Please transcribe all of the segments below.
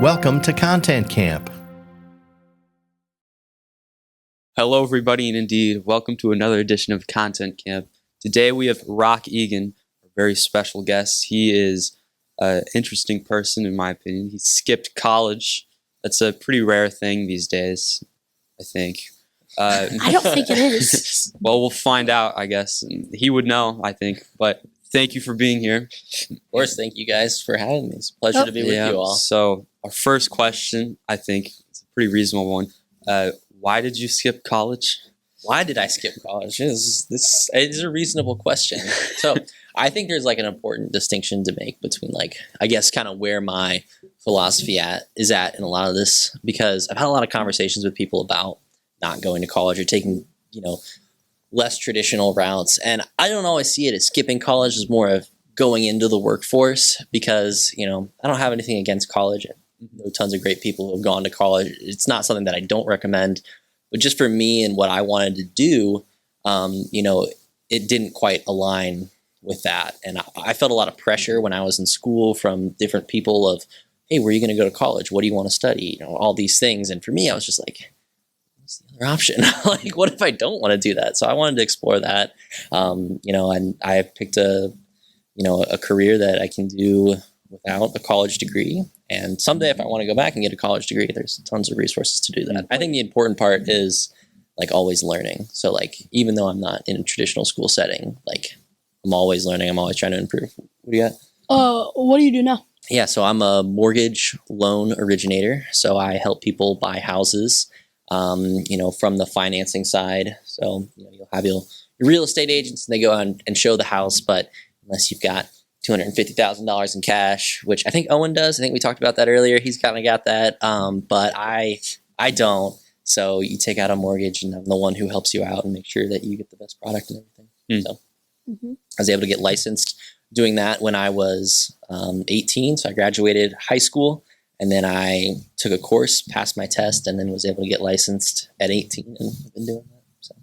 Welcome to Content Camp. Hello, everybody, and indeed, welcome to another edition of Content Camp. Today we have Roch Egan, a very special guest. He is an interesting person, in my opinion. He skipped college. That's a pretty rare thing these days, I think. I don't think it is. Well, we'll find out, I guess. He would know, I think. But thank you for being here. Of course, thank you guys for having me. It's a pleasure to be with you all. So our first question, I think, is a pretty reasonable one. Why did you skip college? Why did I skip college? This is a reasonable question. So I think there's like an important distinction to make between like, I guess, kind of where my philosophy is at in a lot of this, because I've had a lot of conversations with people about not going to college or taking, less traditional routes. And I don't always see it as skipping college as more of going into the workforce because, I don't have anything against college. I know tons of great people who have gone to college. It's not something that I don't recommend, but just for me and what I wanted to do, it didn't quite align with that. And I felt a lot of pressure when I was in school from different people of, hey, where are you going to go to college? What do you want to study? All these things. And for me, I was just like, what's the other option? Like, what if I don't want to do that? So I wanted to explore that, and I picked a career that I can do without a college degree. And someday if I want to go back and get a college degree, there's tons of resources to do that. I think the important part is like always learning. So like, even though I'm not in a traditional school setting, like I'm always learning. I'm always trying to improve. What do you got? What do you do now? Yeah. So I'm a mortgage loan originator. So I help people buy houses, from the financing side. So, you'll have your real estate agents and they go out and show the house, but unless you've got $250,000 in cash, which I think Owen does. I think we talked about that earlier. He's kind of got that. But I don't. So you take out a mortgage and I'm the one who helps you out and make sure that you get the best product and everything. So I was able to get licensed doing that when I was 18. So I graduated high school and then I took a course, passed my test, and then was able to get licensed at 18 and I've been doing that. So.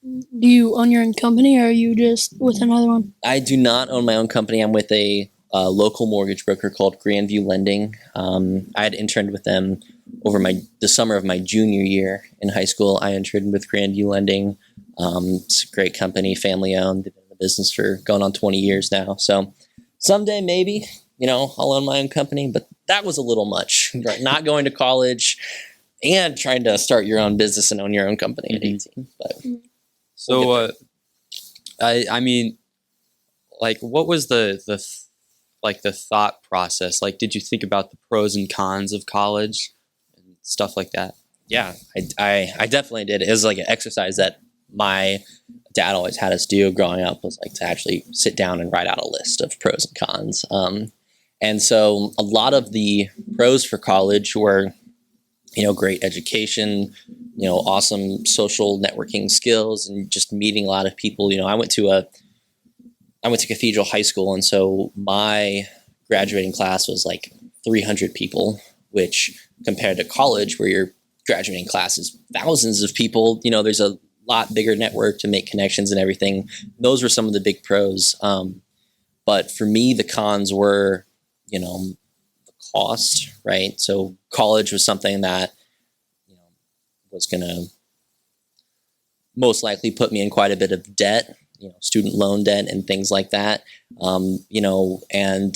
Do you own your own company or are you just with another one? I do not own my own company. I'm with a local mortgage broker called Grandview Lending. I had interned with them over the summer of my junior year in high school. I interned with Grandview Lending. It's a great company, family owned. They've been in the business for going on 20 years now. So someday maybe, I'll own my own company, but that was a little much. Right? Not going to college and trying to start your own business and own your own company at 18. But so, I mean, like, what was the thought process? Like, did you think about the pros and cons of college and stuff like that? Yeah, I definitely did. It was like an exercise that my dad always had us do growing up, was like to actually sit down and write out a list of pros and cons. And so a lot of the pros for college were, great education, awesome social networking skills and just meeting a lot of people. I went to Cathedral High School. And so my graduating class was like 300 people, which compared to college where your graduating class is thousands of people, there's a lot bigger network to make connections and everything. Those were some of the big pros. But for me, the cons were, the cost, right? So college was something that, was going to most likely put me in quite a bit of debt, student loan debt and things like that. And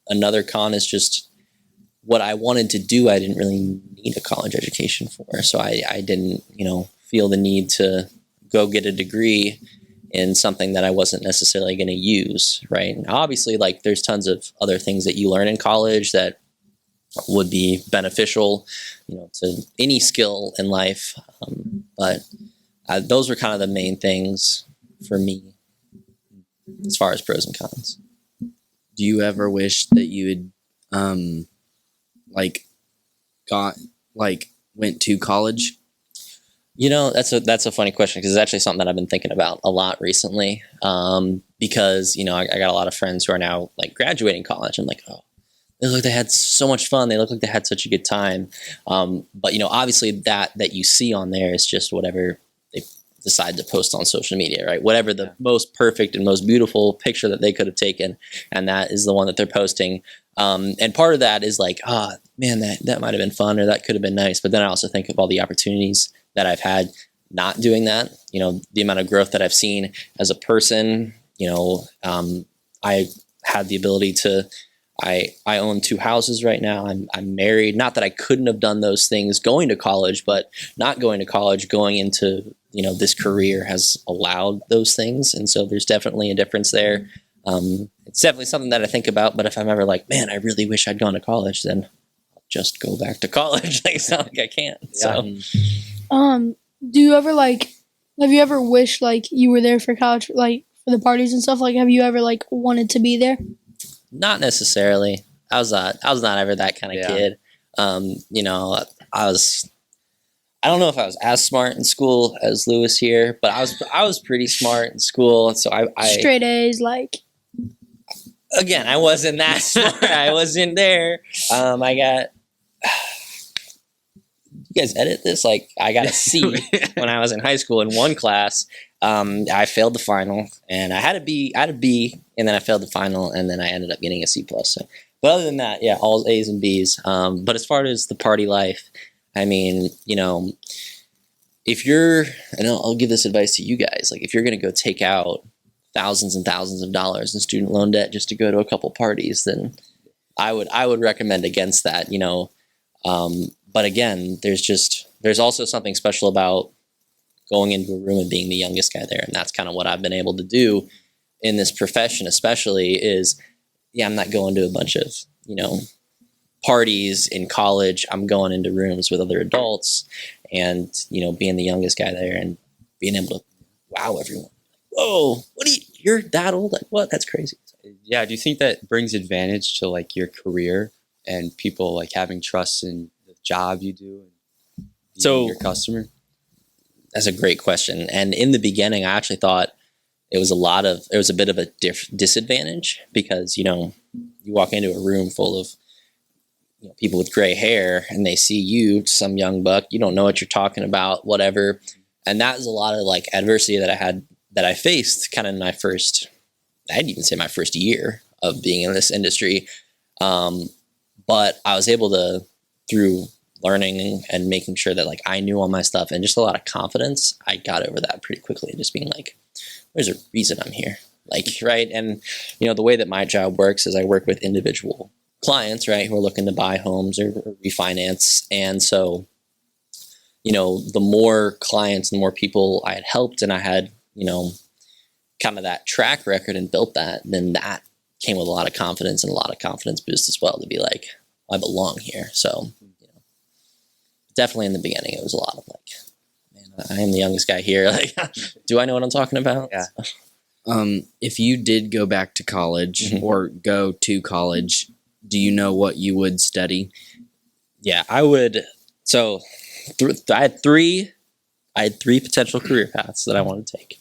another con is just what I wanted to do. I didn't really need a college education for. So I didn't, feel the need to go get a degree in something that I wasn't necessarily going to use. Right. Now, obviously, like there's tons of other things that you learn in college that would be beneficial, to any skill in life. But those were kind of the main things for me as far as pros and cons. Do you ever wish that you had, went to college? That's a funny question because it's actually something that I've been thinking about a lot recently. Because, I got a lot of friends who are now like graduating college. I'm like, oh, they look like they had so much fun. They look like they had such a good time. But, obviously that you see on there is just whatever they decide to post on social media, right? Whatever the most perfect and most beautiful picture that they could have taken. And that is the one that they're posting. And part of that is like, man, man, that might have been fun, or that could have been nice. But then I also think of all the opportunities that I've had not doing that. The amount of growth that I've seen as a person. I had the ability to. I own 2 houses right now. I'm married. Not that I couldn't have done those things going to college, but not going to college, going into this career has allowed those things, and so there's definitely a difference there. It's definitely something that I think about. But if I'm ever like, man, I really wish I'd gone to college, then I'll just go back to college. Like, it's not like I can't. So, Do you ever have you ever wished you were there for college, for the parties and stuff? Have you ever wanted to be there? not necessarily. I was not ever that kind of kid. I don't know if I was as smart in school as Lewis here, but I was pretty smart in school. So I straight A's, again, I wasn't that smart. I wasn't there. I got. You guys edit this? I got a C when I was in high school in one class. I failed the final, and I had a B, and then I failed the final, and then I ended up getting a C plus. So, but other than that, yeah, all A's and B's. But as far as the party life, I mean, if you're, and I'll give this advice to you guys, if you're going to go take out thousands and thousands of dollars in student loan debt just to go to a couple parties, then I would recommend against that. But again, there's also something special about going into a room and being the youngest guy there. And that's kind of what I've been able to do in this profession, especially is, I'm not going to a bunch of, parties in college. I'm going into rooms with other adults and, being the youngest guy there and being able to wow everyone. Whoa, you're that old? What? That's crazy. Yeah. Do you think that brings advantage to your career and people having trust in the job you do and being your customer? That's a great question. And in the beginning, I actually thought it was a bit of a disadvantage because, you walk into a room full of people with gray hair and they see you, some young buck, you don't know what you're talking about, whatever. And that was a lot of adversity that I faced kind of in I'd even say my first year of being in this industry. But I was able to, through learning and making sure that I knew all my stuff and just a lot of confidence, I got over that pretty quickly and just being there's a reason I'm here. Right. And, the way that my job works is I work with individual clients, right, who are looking to buy homes or refinance. And so, the more clients, the more people I had helped and I had, kind of that track record and built that, then that came with a lot of confidence and a lot of confidence boost as well to be I belong here. So, definitely in the beginning, it was a lot of man, I am the youngest guy here. Do I know what I'm talking about? Yeah. If you did go back to college or go to college, do you know what you would study? Yeah, I would. So I had three potential career paths that I wanted to take.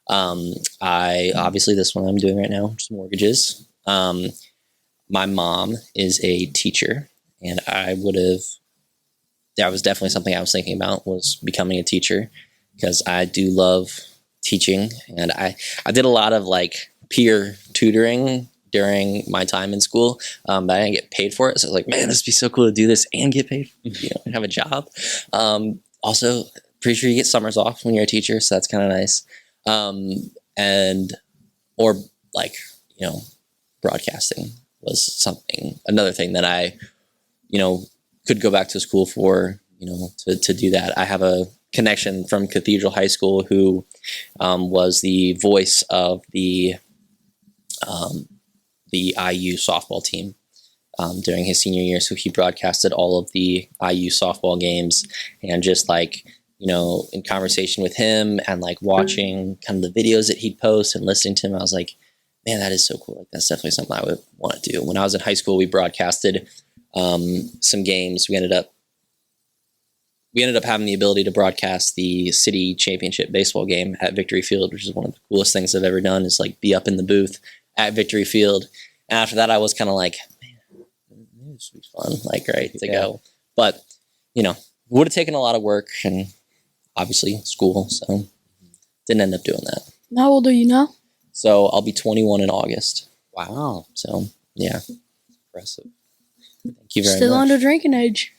I obviously this one I'm doing right now, just mortgages. My mom is a teacher, and that was definitely something I was thinking about, was becoming a teacher, because I do love teaching, and I did a lot of peer tutoring during my time in school, but I didn't get paid for it. So I was man, this would be so cool to do this and get paid, and have a job. Also, pretty sure you get summers off when you're a teacher, so that's kind of nice. Broadcasting was another thing that I, could go back to school for, to do that. I have a connection from Cathedral High School who was the voice of the IU softball team during his senior year. So he broadcasted all of the IU softball games, and just in conversation with him and watching kind of the videos that he'd post and listening to him, I was man, that is so cool. That's definitely something I would want to do. When I was in high school, we broadcasted some games. We ended up having the ability to broadcast the city championship baseball game at Victory Field, which is one of the coolest things I've ever done, is be up in the booth at Victory Field. And after that, I was kind of man, this would be fun, to go. But, it would have taken a lot of work and obviously school, so didn't end up doing that. How old are you now? So I'll be 21 in August. Wow. So, yeah. Impressive. Thank you very Still much. under drinking age.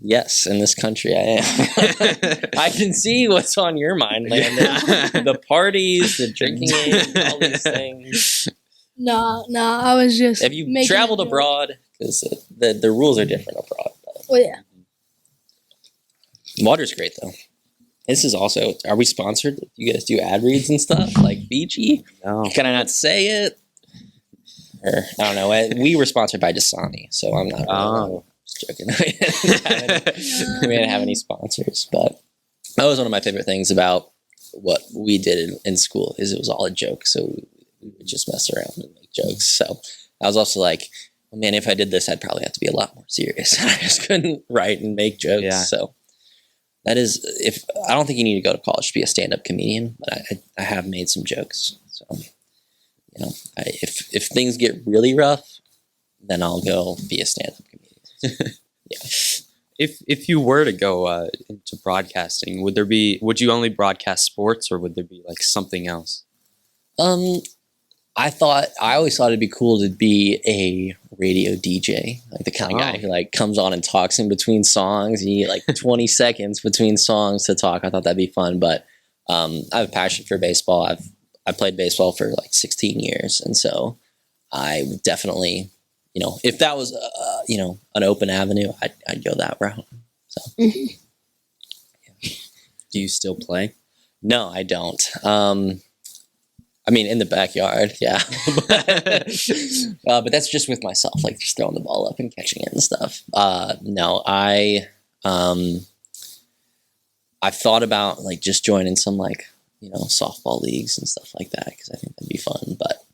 Yes, in this country I am. I can see what's on your mind, Landon. The parties, the drinking age, all these things. Nah. I was just. Have you making traveled a joke. abroad? Because the rules are different abroad. But Well, yeah. water's great though. This is also. Are we sponsored? You guys do ad reads and stuff like Fiji? No. Can I not say it? Or I don't know. We were sponsored by Dasani, so I'm not. Oh. Just joking. We didn't have any sponsors, but that was one of my favorite things about what we did in school is it was all a joke. So we would just mess around and make jokes. So I was also like, well, man, if I did this, I'd probably have to be a lot more serious. I just couldn't write and make jokes. Yeah. So that is, if I don't think you need to go to college to be a stand-up comedian, but I have made some jokes. So, you know, if things get really rough, then I'll go be a stand-up comedian. Yeah. If you were to go into broadcasting, would you only broadcast sports, or would there be like something else? I always thought it'd be cool to be a radio DJ, like the kind of guy who like comes on and talks in between songs. You get like 20 seconds between songs to talk. I thought that'd be fun, but I have a passion for baseball. I played baseball for like 16 years, and so I would definitely, you know, if that was an open avenue, I'd go that route. So, Do you still play? no, I don't. I mean, in the backyard, yeah. But that's just with myself, like just throwing the ball up and catching it and stuff. No, I've thought about like just joining some like, softball leagues and stuff like that because I think that'd be fun. But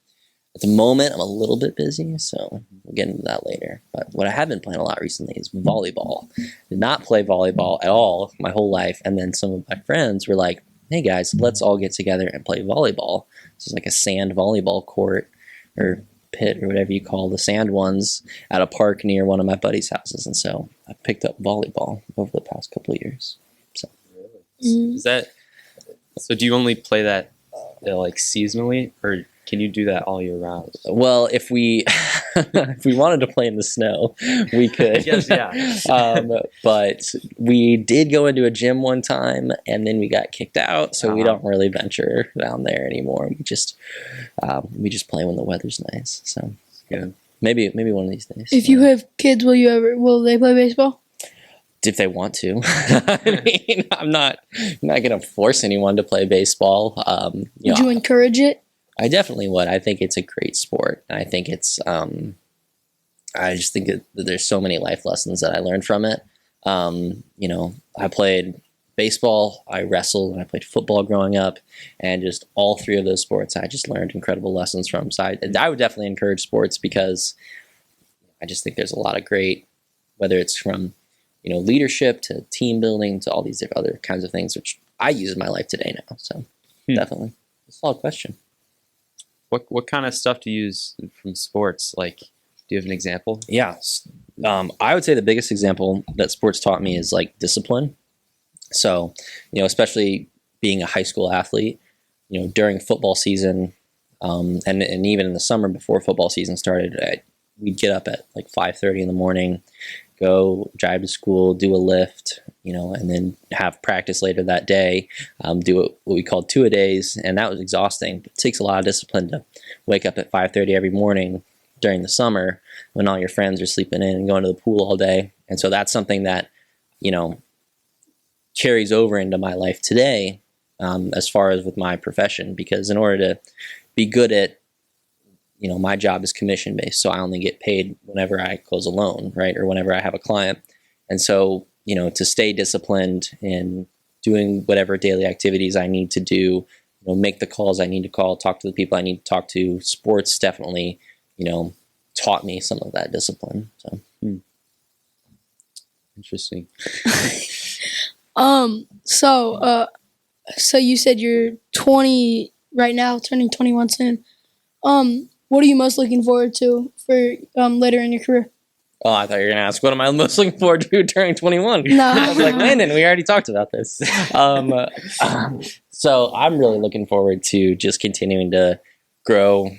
at the moment, I'm a little bit busy, so we'll get into that later. But what I have been playing a lot recently is volleyball. Did not play volleyball at all my whole life, and then some of my friends were like, hey guys, let's all get together and play volleyball. This is like a sand volleyball court or pit or whatever you call the sand ones at a park near one of my buddies' houses. And so I picked up volleyball over the past couple of years. So Is that so? Do you only play that like seasonally, or can you do that all year round? well, if we if we wanted to play in the snow, we could. Yes, yeah. But we did go into a gym one time, and then we got kicked out, so we don't really venture down there anymore. We just play when the weather's nice. So Good. maybe one of these days. If you have kids, will they play baseball? If they want to. I mean, I'm not going to force anyone to play baseball. Would you encourage it? I definitely would. I think it's a great sport. I think it's, I just think that there's so many life lessons that I learned from it. I played baseball, I wrestled, and I played football growing up, and just all three of those sports I just learned incredible lessons from. So I would definitely encourage sports because I just think there's a lot of great, whether it's from, leadership to team building to all these other kinds of things, which I use in my life today now. So definitely. It's a solid question. What kind of stuff do you use from sports? Like, do you have an example? Yeah. I would say the biggest example that sports taught me is like discipline. So, especially being a high school athlete, during football season, and even in the summer before football season started, we'd get up at like 5:30 in the morning, go drive to school, do a lift, and then have practice later that day, do what we called two-a-days, and that was exhausting. It takes a lot of discipline to wake up at 5:30 every morning during the summer when all your friends are sleeping in and going to the pool all day. And so that's something that, carries over into my life today, as far as with my profession, because in order to be good at, my job is commission based, so I only get paid whenever I close a loan, right? Or whenever I have a client. And so, to stay disciplined in doing whatever daily activities I need to do, make the calls I need to call, talk to the people I need to talk to, sports definitely, taught me some of that discipline. So Interesting. So you said you're 20 right now, turning 21 soon. What are you most looking forward to for later in your career? Oh, I thought you were going to ask, what am I most looking forward to during 21? No. I was like, Landon, we already talked about this. So I'm really looking forward to just continuing to grow,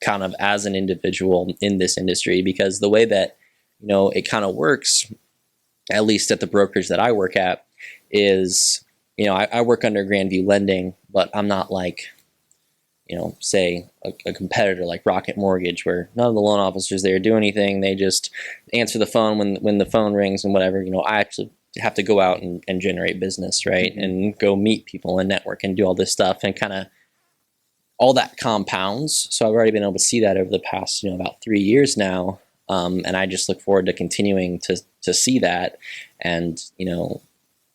kind of as an individual in this industry, because the way that, it kind of works, at least at the brokerage that I work at, is, I work under Grandview Lending, but I'm not like, say a competitor like Rocket Mortgage, where none of the loan officers there do anything. They just answer the phone when the phone rings and whatever. I actually have to go out and generate business, right? Mm-hmm. And go meet people and network and do all this stuff, and kind of all that compounds. So I've already been able to see that over the past, about 3 years now. And I just look forward to continuing to see that. And,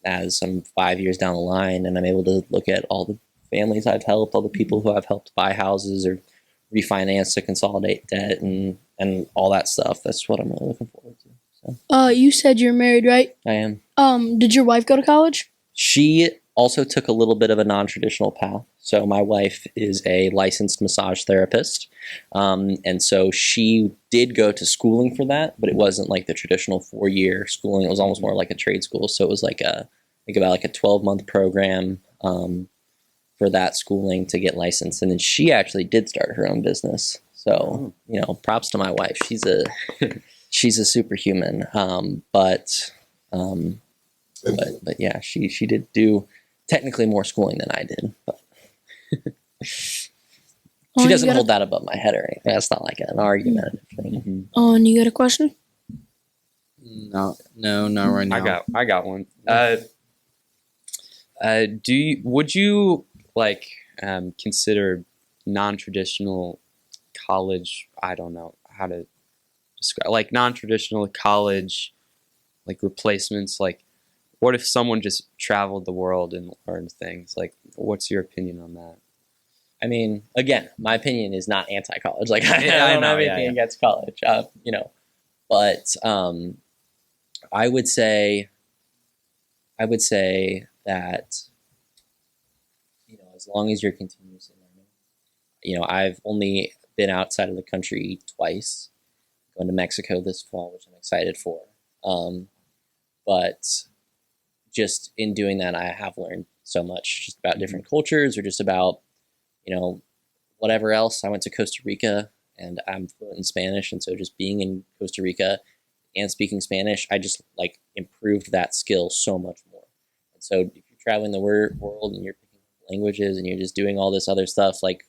as I'm 5 years down the line and I'm able to look at all the families I've helped, all the people who I've helped buy houses or refinance to consolidate debt and all that stuff, that's what I'm really looking forward to. So. You said you're married, right? I am. Did your wife go to college? She also took a little bit of a non-traditional path. So my wife is a licensed massage therapist. And so she did go to schooling for that, but it wasn't like the traditional 4-year schooling. It was almost more like a trade school. So it was like a 12-month program for that schooling to get licensed. And then she actually did start her own business. So, props to my wife. She's a superhuman. But yeah, she did do technically more schooling than I did, but she doesn't hold that above my head or anything. That's not like an argument. Mm-hmm. Oh, and you got a question? No, not right now. I got one. Would you like consider non-traditional college? I don't know how to describe, like non-traditional college, like replacements. Like, what if someone just traveled the world and learned things? Like, what's your opinion on that? I mean, again, my opinion is not anti-college. Like, I don't have anything against college, but I would say that, as long as you're continuously learning, I've only been outside of the country twice, going to Mexico this fall, which I'm excited for. But just in doing that, I have learned so much just about different cultures, or just about, whatever else. I went to Costa Rica and I'm fluent in Spanish. And so just being in Costa Rica and speaking Spanish, I just improved that skill so much more. And so if you're traveling the world and you're picking up languages and you're just doing all this other stuff, 100%.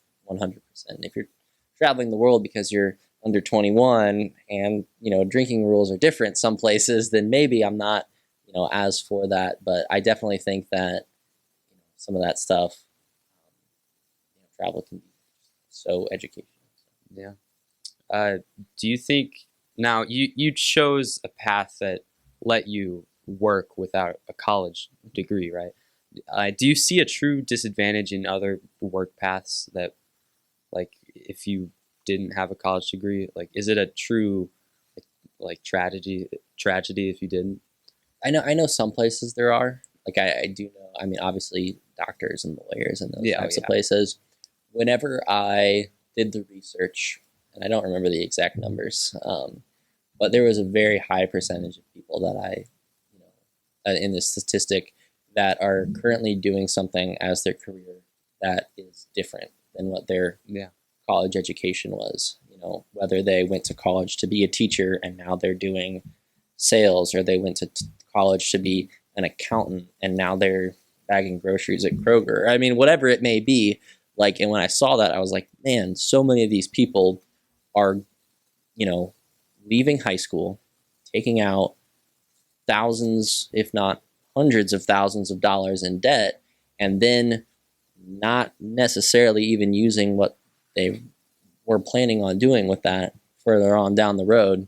If you're traveling the world because you're under 21 and, drinking rules are different some places, then maybe I'm not, as for that. But I definitely think that, some of that stuff, travel can be so educational. Yeah. Do you think now you chose a path that let you work without a college degree, right? Do you see a true disadvantage in other work paths that, if you didn't have a college degree, is it a true tragedy if you didn't? I know some places there are. I do know. I mean, obviously, doctors and lawyers and those types of places. Whenever I did the research, and I don't remember the exact numbers, but there was a very high percentage of people that in this statistic, that are currently doing something as their career that is different than what their college education was. Whether they went to college to be a teacher and now they're doing sales, or they went to college to be an accountant and now they're bagging groceries at Kroger. I mean, whatever it may be. And when I saw that, I was like, man, so many of these people are, leaving high school, taking out thousands, if not hundreds of thousands of dollars in debt, and then not necessarily even using what they were planning on doing with that further on down the road.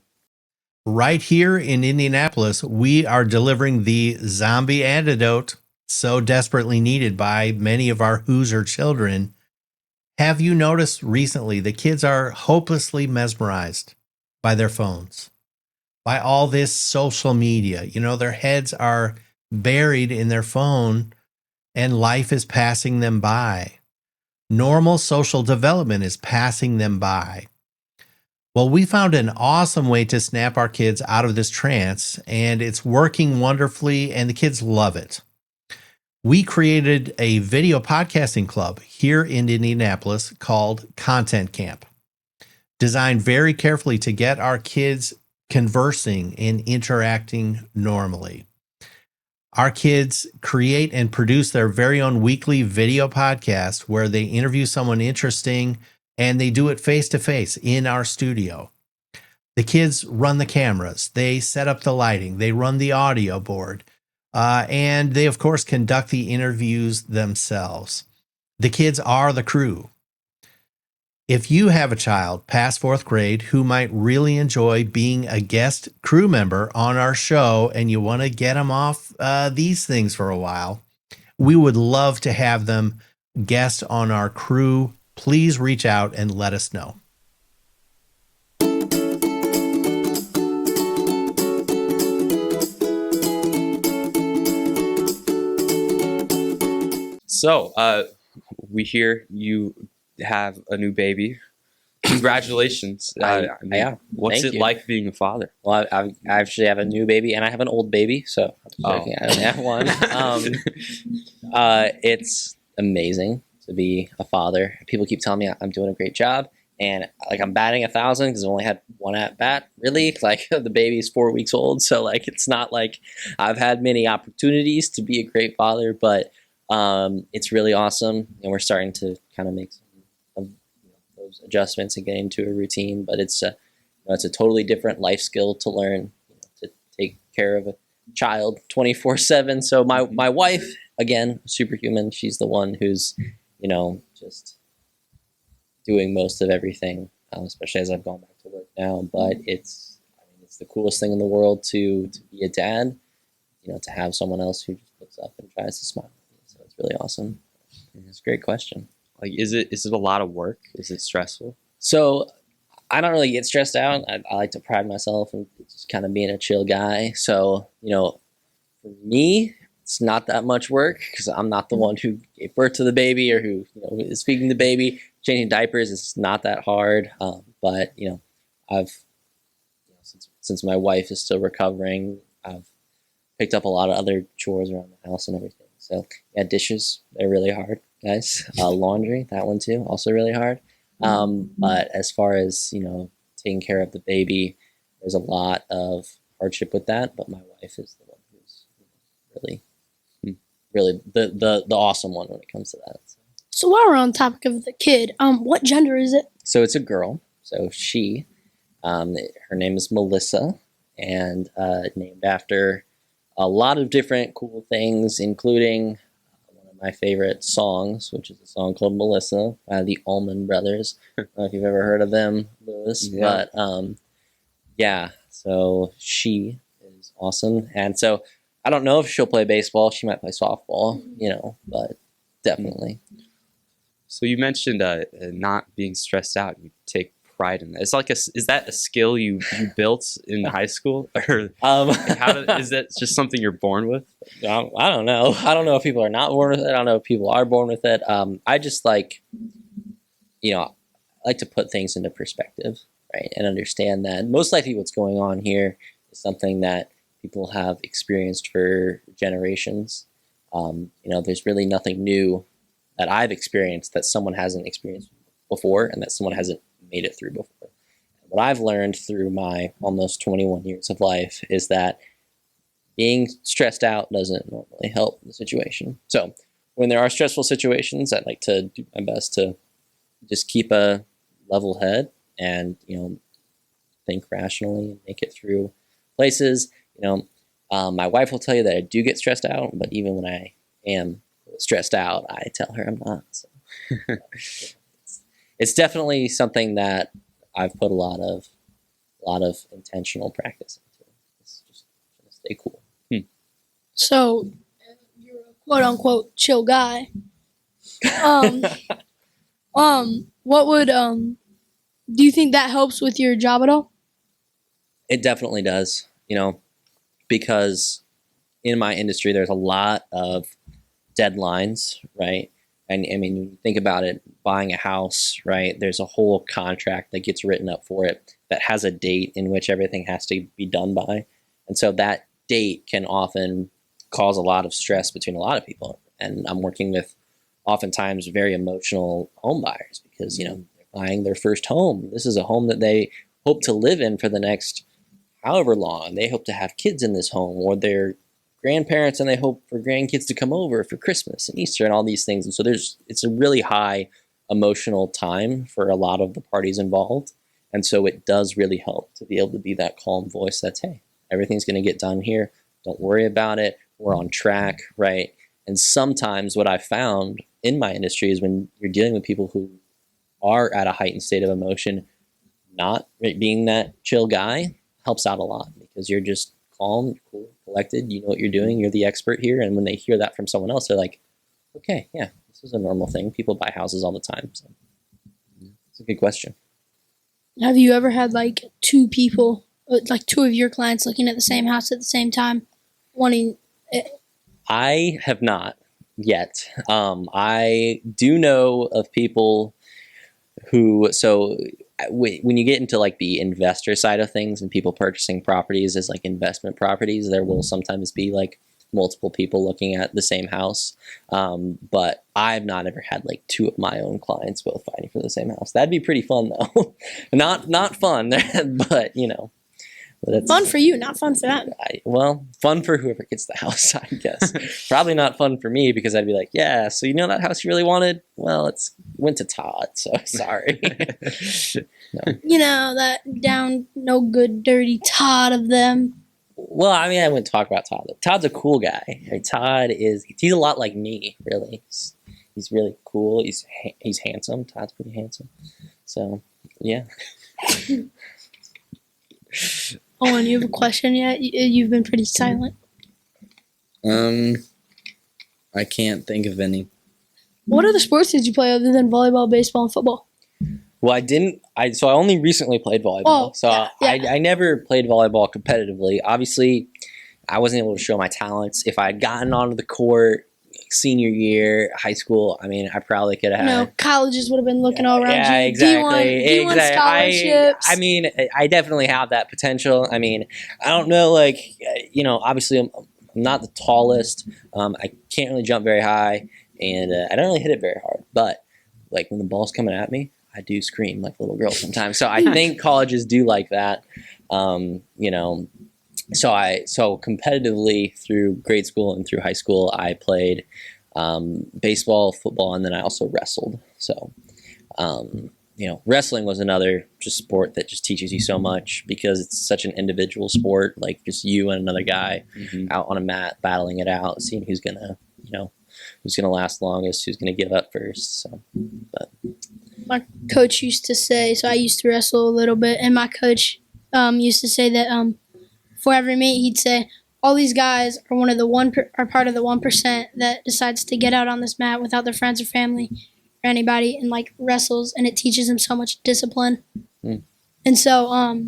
Right here in Indianapolis, we are delivering the zombie antidote so desperately needed by many of our Hoosier children. Have you noticed recently the kids are hopelessly mesmerized by their phones, by all this social media? Their heads are buried in their phone and life is passing them by. Normal social development is passing them by. Well, we found an awesome way to snap our kids out of this trance, and it's working wonderfully, and the kids love it. We created a video podcasting club here in Indianapolis called Content Camp. designed very carefully to get our kids conversing and interacting normally. Our kids create and produce their very own weekly video podcast where they interview someone interesting, and they do it face to face in our studio. The kids run the cameras, they set up the lighting, they run the audio board, and they, of course, conduct the interviews themselves. The kids are the crew. If you have a child past fourth grade who might really enjoy being a guest crew member on our show and you want to get them off these things for a while, we would love to have them guest on our crew. Please reach out and let us know. So, we hear you have a new baby. Congratulations. Yeah, What's thank it you. like being a father? Well, I actually have a new baby, and I have an old baby, so Oh. I only have one. It's amazing to be a father. People keep telling me I'm doing a great job, and like I'm batting 1,000 because I've only had one at bat. Really, like the baby's 4 weeks old, so like it's not like I've had many opportunities to be a great father, but it's really awesome, and we're starting to kind of make some of those adjustments and get into a routine. But it's a totally different life skill to learn, to take care of a child 24/7. So my wife, again, superhuman. She's the one who's just doing most of everything, especially as I've gone back to work now. But it's the coolest thing in the world to be a dad. To have someone else who just looks up and tries to smile. So it's really awesome. It's a great question. Like, is it a lot of work? Is it stressful? So I don't really get stressed out. I like to pride myself in just kind of being a chill guy. So, for me, it's not that much work because I'm not the one who gave birth to the baby or who is feeding the baby. Changing diapers is not that hard. But I've since my wife is still recovering, I've picked up a lot of other chores around the house and everything. So yeah, dishes, they're really hard, guys. Laundry, that one too, also really hard. But as far as, taking care of the baby, there's a lot of hardship with that. But my wife is the one who's really the awesome one when it comes to that. So while we're on the topic of the kid, what gender is it? So it's a girl. So she, her name is Melissa, and named after a lot of different cool things, including one of my favorite songs, which is a song called Melissa by the Allman Brothers. I don't know if you've ever heard of them, Lewis. Yeah. But yeah, so she is awesome. And so I don't know if she'll play baseball. She might play softball, but definitely. So you mentioned not being stressed out. You take pride in that. It's like is that a skill you built in high school, or is that just something you're born with? I don't know. I don't know if people are not born with it. I don't know if people are born with it. I just like to put things into perspective, right, and understand that most likely what's going on here is something that people have experienced for generations. There's really nothing new that I've experienced that someone hasn't experienced before, and that someone hasn't made it through before. What I've learned through my almost 21 years of life is that being stressed out doesn't normally help the situation. So when there are stressful situations, I like to do my best to just keep a level head and, think rationally and make it through places. My wife will tell you that I do get stressed out, but even when I am stressed out, I tell her I'm not. So it's definitely something that I've put a lot of intentional practice into. It's just trying to stay cool. So you're a quote unquote chill guy. What would do you think that helps with your job at all? It definitely does, because in my industry, there's a lot of deadlines, right? And I mean, when you think about it, buying a house, right? There's a whole contract that gets written up for it that has a date in which everything has to be done by. And so that date can often cause a lot of stress between a lot of people. And I'm working with oftentimes very emotional home buyers because, they're buying their first home. This is a home that they hope to live in for the next however long. They hope to have kids in this home, or their grandparents, and they hope for grandkids to come over for Christmas and Easter and all these things. And so it's a really high emotional time for a lot of the parties involved. And so it does really help to be able to be that calm voice that's, hey, everything's going to get done here. Don't worry about it. We're on track, right? And sometimes what I found in my industry is when you're dealing with people who are at a heightened state of emotion, not being that chill guy helps out a lot, because you're just calm, cool, collected. You know what you're doing. You're the expert here. And when they hear that from someone else, they're like, okay, yeah, this is a normal thing. People buy houses all the time. So it's a good question. Have you ever had like two people, like two of your clients looking at the same house at the same time, wanting it? I have not yet. I do know of people who, so when you get into like the investor side of things and people purchasing properties as like investment properties, there will sometimes be like multiple people looking at the same house. But I've not ever had like two of my own clients both fighting for the same house. That'd be pretty fun though. not fun, but you know. But it's Fun for you, not fun for them. well, fun for whoever gets the house, I guess. Probably not fun for me, because I'd be like, yeah, so you know that house you really wanted? Well, it's went to Todd, so sorry. No. You know, that down, no good, dirty Todd of them. Well, I mean, I wouldn't talk about Todd. Todd's a cool guy. Right? He's a lot like me, really. He's really cool. He's handsome. Todd's pretty handsome. So, yeah. Owen, you have a question yet? You've been pretty silent. I can't think of any. What other sports did you play other than volleyball, baseball, and football? Well, I only recently played volleyball. I never played volleyball competitively. Obviously, I wasn't able to show my talents. If I had gotten onto the court senior year, high school, I mean, I probably could have had. No, colleges would have been looking all around Yeah, you. exactly. D1 scholarships. I mean, I definitely have that potential. I mean, I don't know, like, you know, obviously I'm not the tallest. I can't really jump very high, and I don't really hit it very hard. But, like, when the ball's coming at me, I do scream like a little girl sometimes. So I think colleges do like that, you know. So competitively through grade school and through high school, I played baseball, football, and then I also wrestled. So, you know, wrestling was another just sport that just teaches you so much, because it's such an individual sport, like just you and another guy out on a mat battling it out, seeing who's gonna last longest, who's gonna give up first. So, but My coach used to say, so I used to wrestle a little bit, and my coach used to say that for every meet, he'd say, all these guys are part of the 1% that decides to get out on this mat without their friends or family or anybody, and like wrestles, and it teaches them so much discipline. And so,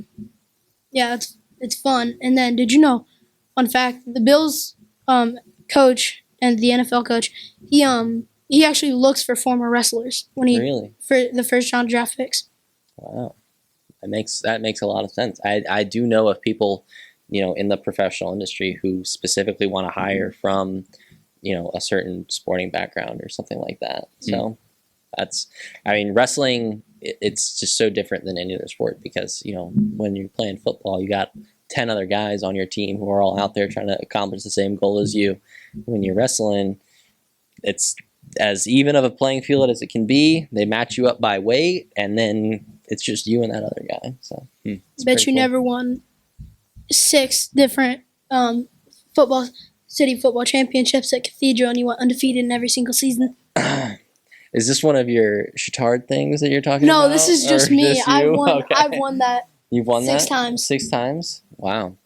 yeah, it's fun. And then, did you know, fun fact, the Bills coach and the NFL coach, he actually looks for former wrestlers really, for the first round draft picks. wow, that makes a lot of sense. I do know of people, you know, in the professional industry who specifically want to hire from, you know, a certain sporting background or something like that. So I mean, wrestling, it's just so different than any other sport, because, you know, when you're playing football, you got 10 other guys on your team who are all out there trying to accomplish the same goal as you. When you're wrestling, it's as even of a playing field as it can be. They match you up by weight, and then it's just you and that other guy. So Bet you never won 6 different city football championships at Cathedral, and you went undefeated in every single season. Is this one of your Chittard things that you're talking about? No, this is just me. Just I've you? won. Okay. I've won that. You've won 6 that? times. 6 times? Wow.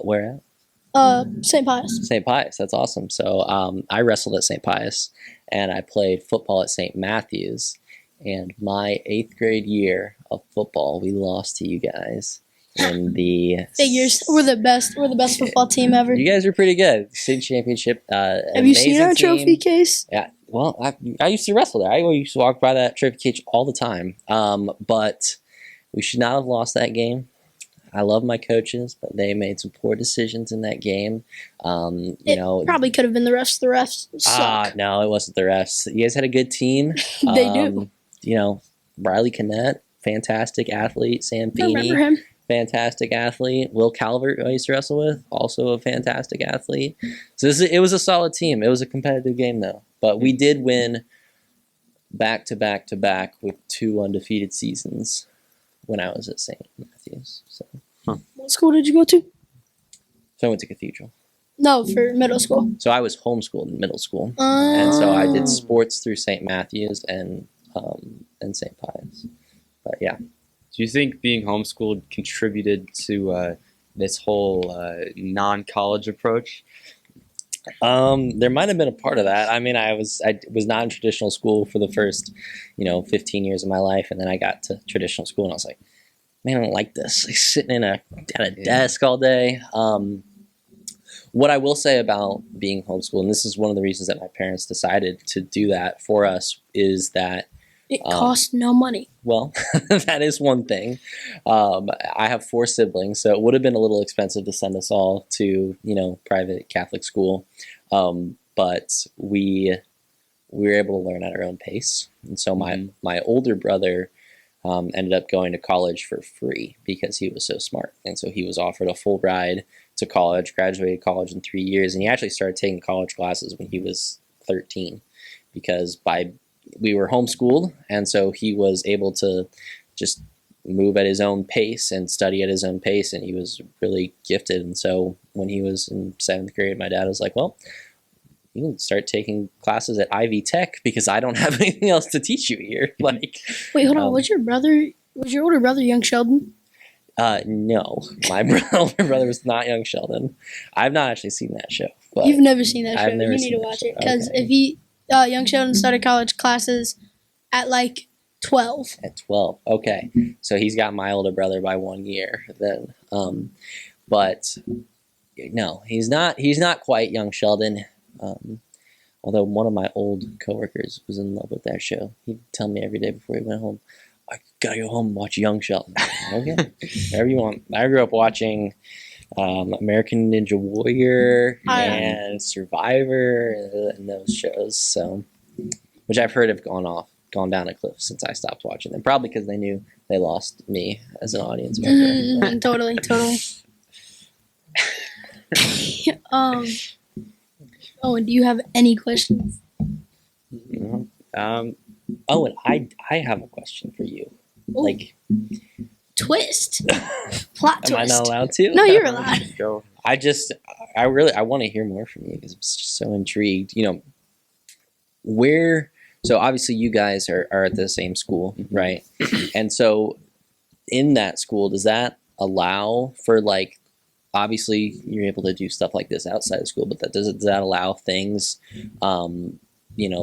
Where at? St. Pius. St. Pius. That's awesome. So I wrestled at St. Pius, and I played football at St. Matthew's. And my 8th grade year of football, we lost to you guys in the Figures. We're the best. We're the best football team ever. You guys are pretty good. State championship. Have you seen our trophy case? Yeah. Well, I used to wrestle there. I used to walk by that trophy case all the time. But we should not have lost that game. I love my coaches, but they made some poor decisions in that game. Probably could have been the refs. The refs suck. No, it wasn't the refs. You guys had a good team. They do. You know, Riley Kinnett, fantastic athlete. Sam I remember Feeney, him. fantastic athlete. Will Calvert, who I used to wrestle with, also a fantastic athlete. So it was a solid team. It was a competitive game, though. But we did win back to back to back with 2 undefeated seasons when I was at St. Matthews. So What school did you go to? I went to Cathedral. No, for middle school. So I was homeschooled in middle school. And so I did Oh. sports through St. Matthews and St. Pius. But yeah. Do you think being homeschooled contributed to this whole non-college approach? There might have been a part of that. I mean, I was not in traditional school for the first, 15 years of my life, and then I got to traditional school, and I was like, man, I don't like this. Like sitting at a desk all day. What I will say about being homeschooled, and this is one of the reasons that my parents decided to do that for us, is that It cost no money. well, that is one thing. I have 4 siblings, so it would have been a little expensive to send us all to, private Catholic school. But we were able to learn at our own pace. And so my older brother ended up going to college for free because he was so smart. And so he was offered a full ride to college, graduated college in 3 years, and he actually started taking college classes when he was 13 because we were homeschooled, and so he was able to just move at his own pace and study at his own pace, and he was really gifted. And so when he was in 7th grade, my dad was like, well, you can start taking classes at Ivy Tech because I don't have anything else to teach you here. Like, Wait, hold on. Was your older brother young Sheldon? no, my older brother was not young Sheldon. I've not actually seen that show. But You've never seen that show. I've never You seen need to that watch show. it because Okay. if young Sheldon started college classes at like 12. At 12. Okay. So he's got my older brother by 1 year then. But no, he's not quite young Sheldon. Although one of my old coworkers was in love with that show. He'd tell me every day before he went home, I gotta go home and watch Young Sheldon. Okay. Whatever you want. I grew up watching American Ninja Warrior and Survivor and those shows. So, which I've heard have gone down a cliff since I stopped watching them. Probably because they knew they lost me as an audience member. Totally. Oh, and do you have any questions? Oh, and I have a question for you. Ooh. Like, Twist. Plot twist. am I not allowed to? No, you're allowed. Go. I want to hear more from you because I'm just so intrigued. So obviously you guys are at the same school, right? And so in that school, does that allow for like, obviously you're able to do stuff like this outside of school, but does that allow things,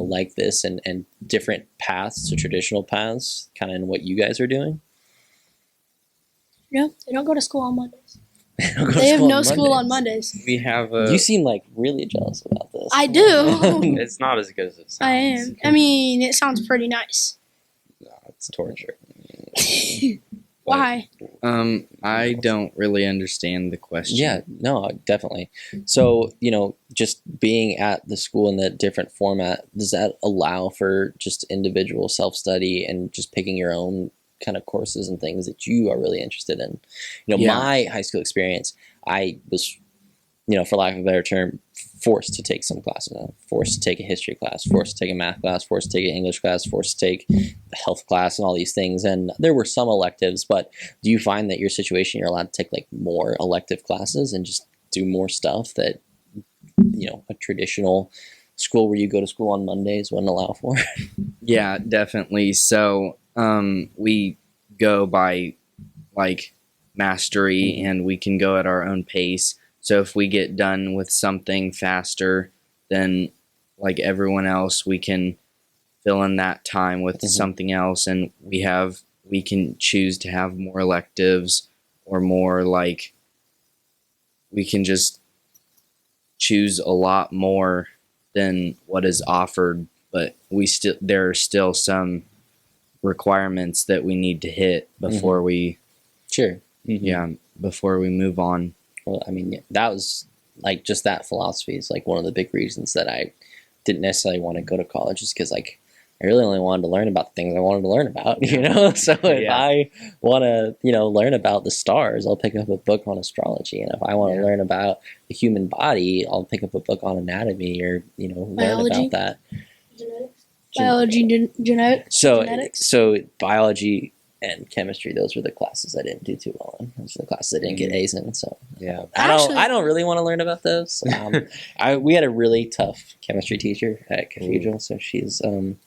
like this and different paths to traditional paths, kind of in what you guys are doing? No, they don't go to school on Mondays. Go to They have school no on school on Mondays. Mondays. We have You seem like really jealous about this. I do. It's not as good as it sounds. I am. I mean, it sounds pretty nice. No, it's torture. Why? I don't really understand the question. Yeah, no, definitely. So, just being at the school in that different format, does that allow for just individual self-study and just picking your own kind of courses and things that you are really interested in? Yeah. My high school experience, I was, for lack of a better term, forced to take some classes. Forced to take a history class, forced to take a math class, forced to take an English class, forced to take a health class and all these things. And there were some electives, but do you find that your situation, you're allowed to take like more elective classes and just do more stuff that, a traditional school where you go to school on Mondays wouldn't allow for? Yeah, definitely. So we go by like mastery and we can go at our own pace. So if we get done with something faster than like everyone else, we can fill in that time with something else, and we can choose to have more electives or more like we can just choose a lot more than what is offered, but there are still some requirements that we need to hit before we Sure. before we move on. Well, I mean, that was like just that philosophy is like one of the big reasons that I didn't necessarily want to go to college, is because like I really only wanted to learn about the things I wanted to learn about, you know? So if I want to, learn about the stars, I'll pick up a book on astrology. And if I want to learn about the human body, I'll pick up a book on anatomy or, learn Biology? about that. Biology, genetics. So biology and chemistry, those were the classes I didn't do too well in. Those were the classes I didn't get A's in. So Yeah. I don't really want to learn about those. We had a really tough chemistry teacher at Cathedral, so she's an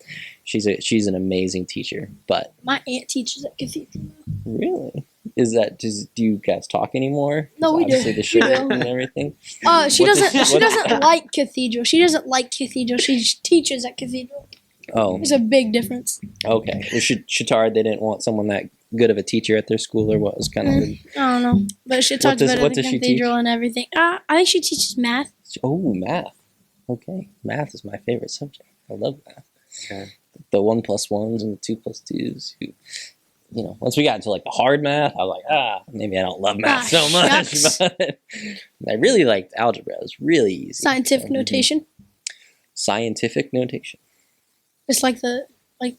amazing teacher. But My aunt teaches at Cathedral. really, do you guys talk anymore? No, we do. Obviously the We shirt do. and everything. She What doesn't. does- She what- doesn't like Cathedral. She doesn't like Cathedral. She teaches at Cathedral. Oh, There's a big difference. okay. Well, Shatard, they didn't want someone that good of a teacher at their school, or what was kind of I don't know, but she talks better what than does she Cathedral and everything. I think she teaches math. Oh, math. Okay, math is my favorite subject. I love math. Okay. The 1 + 1s and the 2 + 2s. Once we got into like the hard math, I was like, maybe I don't love math so much. shucks. But I really liked algebra. It was really easy. Scientific So, notation. Scientific notation. It's like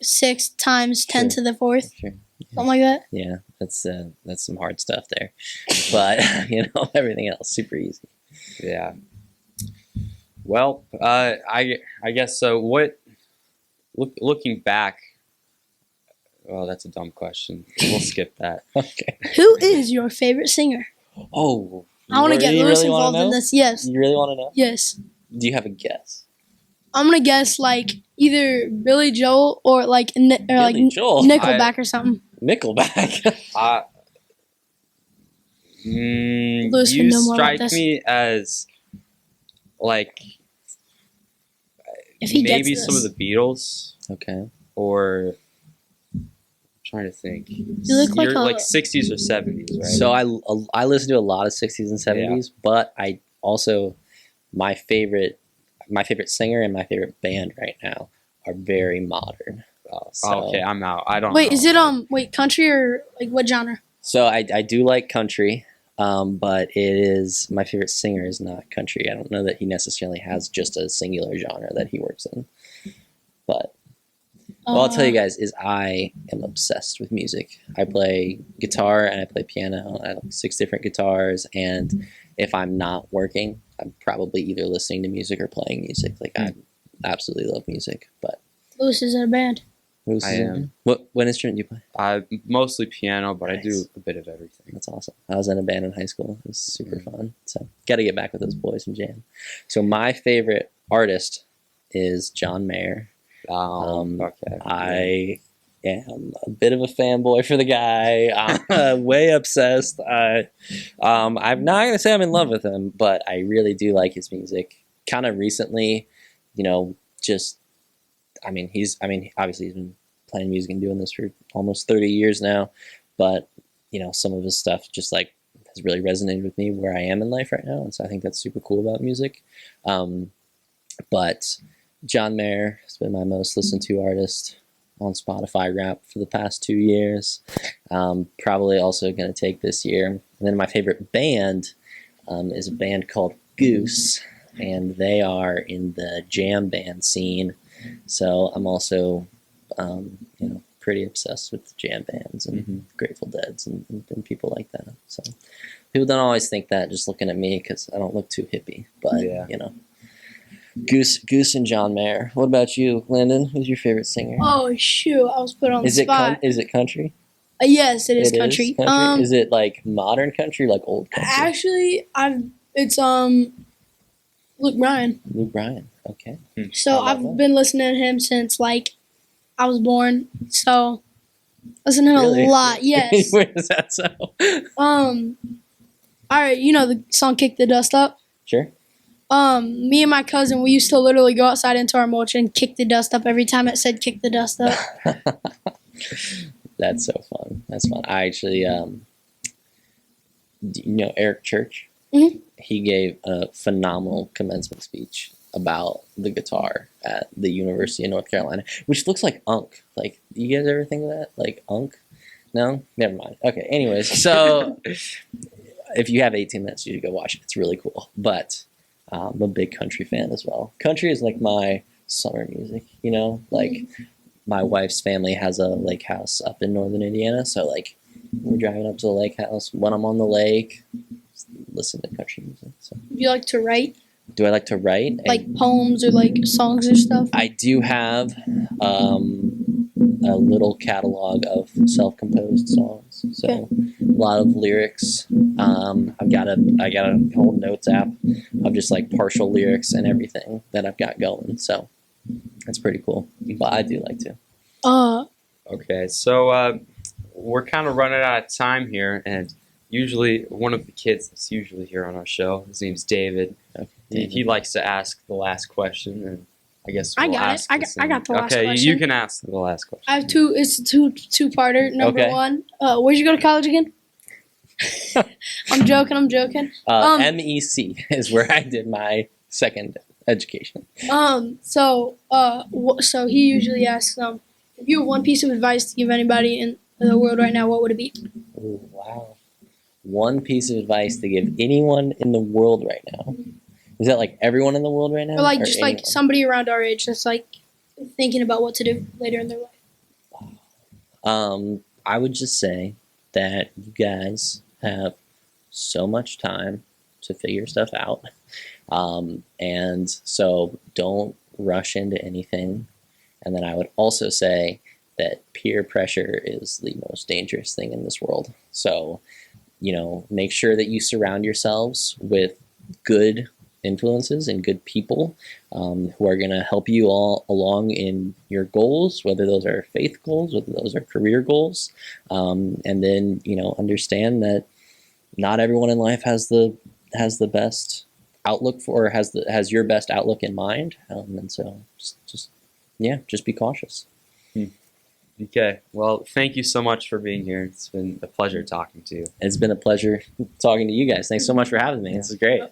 6 times 10 Sure. to the 4th, Sure. something like that. Yeah, that's some hard stuff there. But everything else super easy. Yeah. Well, I guess so. Looking back, well, that's a dumb question. We'll skip that. Okay. Who is your favorite singer? Oh, I want to get you Lewis really wanna involved in know? this. Yes, You really want to know? yes. Do you have a guess? I'm gonna guess like either Billy Joel or like Billy Joel? Nickelback or something. Nickelback. Lewis would You know more about strike this. me as like If he maybe gets some of this. the Beatles, Okay. or I'm trying to think. You look like You're a- like 60s or 70s, right? So I listen to a lot of 60s and 70s, but I also my favorite singer and my favorite band right now are very modern. So, okay, I'm out. I don't Wait, know. is it country or like what genre? So I do like country, but it is my favorite singer is not country. I don't know that he necessarily has just a singular genre that he works in. But what I'll tell you guys is I am obsessed with music. I play guitar and I play piano. I have 6 different guitars, and if I'm not working, I'm probably either listening to music or playing music. Like I absolutely love music. But Lewis is in a band. who's I am. What instrument do you play? Mostly piano, but I Nice. do a bit of everything. That's awesome. I was in a band in high school. It was super fun. So got to get back with those boys and jam. So my favorite artist is John Mayer. Okay. I am a bit of a fanboy for the guy. I'm way obsessed. I'm not gonna say I'm in love with him, but I really do like his music. Kind of recently, obviously he's been playing music and doing this for almost 30 years now, but some of his stuff just like has really resonated with me where I am in life right now, and so I think that's super cool about music. But John Mayer has been my most listened to artist on Spotify Rap for the past 2 years. Probably also going to take this year. And then my favorite band is a band called Goose, and they are in the jam band scene. So I'm also, pretty obsessed with jam bands and Grateful Deads and people like that. So people don't always think that just looking at me because I don't look too hippie, but Goose and John Mayer. What about you, Landon? Who's your favorite singer? Oh shoot! I was put on the spot. Is it country? Yes, it is country. Is it like modern country, like old country? Actually, it's Luke Bryan. Luke Bryan. Okay. So I love I've that. been listening to him since like I was born. So listen to him Really? a lot. Yes. Where is that so? All right, you know the song "Kick the Dust Up." Sure. Me and my cousin, we used to literally go outside into our mulch and kick the dust up every time it said "kick the dust up." That's so fun. That's fun. I actually, do you know Eric Church? Mhm. He gave a phenomenal commencement speech about the guitar at the University of North Carolina, which looks like Unk. Like, do you guys ever think of that? Like Unk? No? Never mind. Okay, anyways, so if you have 18 minutes, you should go watch it. It's really cool. But I'm a big country fan as well. Country is like my summer music, like my wife's family has a lake house up in northern Indiana, so like we're driving up to the lake house when I'm on the lake, listen to country music. So, Do you like to write, do I like to write? like poems or like songs or stuff? I do have a little catalog of self-composed songs, so Okay. a lot of lyrics. I got a whole notes app of just like partial lyrics and everything that I've got going. So that's pretty cool. But I do like to. Okay, so we're kind of running out of time here, and usually one of the kids that's usually here on our show, his name's David. He likes to ask the last question, and I guess I we'll got it. ask I the got- I same. got the last Okay, question. you can ask the last question. I have two. It's a two-parter. Number Okay. one, where'd you go to college again? I'm joking. MEC is where I did my second education. So he usually asks, if you have one piece of advice to give anybody in the world right now, what would it be? Ooh, wow. One piece of advice to give anyone in the world right now. Is that like everyone in the world right now? Or like just anyone? like somebody around our age that's like thinking about what to do later in their life. I would just say that you guys have so much time to figure stuff out. And so don't rush into anything. And then I would also say that peer pressure is the most dangerous thing in this world. So, make sure that you surround yourselves with good influences and good people who are going to help you all along in your goals, whether those are faith goals, whether those are career goals. And then, understand that not everyone in life has the best outlook for, or has your best outlook in mind. And so just be cautious. Okay, well, thank you so much for being here. It's been a pleasure talking to you. It's been a pleasure talking to you guys. Thanks so much for having me. This is great.